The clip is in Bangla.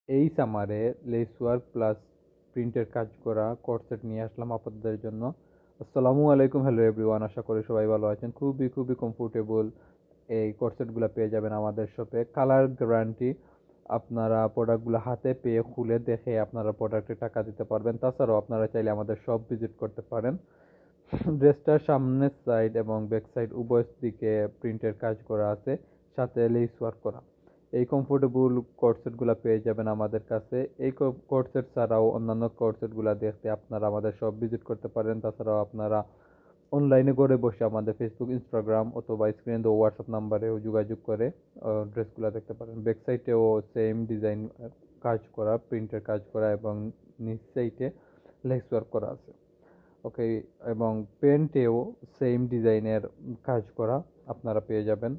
এই সামারে লেস ওয়ার্ক প্লাস প্রিন্টের কাজ করা কোর্সেট নিয়ে আসলাম আপনাদের জন্য। আসসালামু আলাইকুম, হ্যালো এভরিওয়ান, আশা করি সবাই ভালো আছেন। খুবই খুবই কমফোর্টেবল এই কোর্সেটগুলো পেয়ে যাবেন আমাদের শপে। কালার গ্যারান্টি, আপনারা প্রোডাক্টগুলো হাতে পেয়ে খুলে দেখে আপনারা প্রোডাক্টে টাকা দিতে পারবেন। তাছাড়াও আপনারা চাইলে আমাদের শপ ভিজিট করতে পারেন। ড্রেসটার সামনের সাইড এবং ব্যাক সাইড উভয় দিকে প্রিন্টের কাজ করা আছে, সাথে লেস ওয়ার্ক করা। এই কমফোর্টেবল কোর্সেটগুলো পেয়ে যাবেন আমাদের কাছে। এই কোর্সেট ছাড়াও অন্যান্য কোর্সেটগুলো দেখতে আপনারা আমাদের শপ ভিজিট করতে পারেন। তাছাড়াও আপনারা অনলাইনে ঘরে বসে আমাদের ফেসবুক, ইনস্টাগ্রাম অথবা স্ক্রিনে দেওয়া হোয়াটসঅ্যাপ নাম্বারেও যোগাযোগ করে ড্রেসগুলো দেখতে পারেন। ব্যাক সাইডেও সেম ডিজাইন কাজ করা, প্রিন্টের কাজ করা এবং নিচ সাইডে লেস ওয়ার্ক করা আছে। ওকে, এবং প্যান্টেও সেম ডিজাইনের কাজ করা আপনারা পেয়ে যাবেন।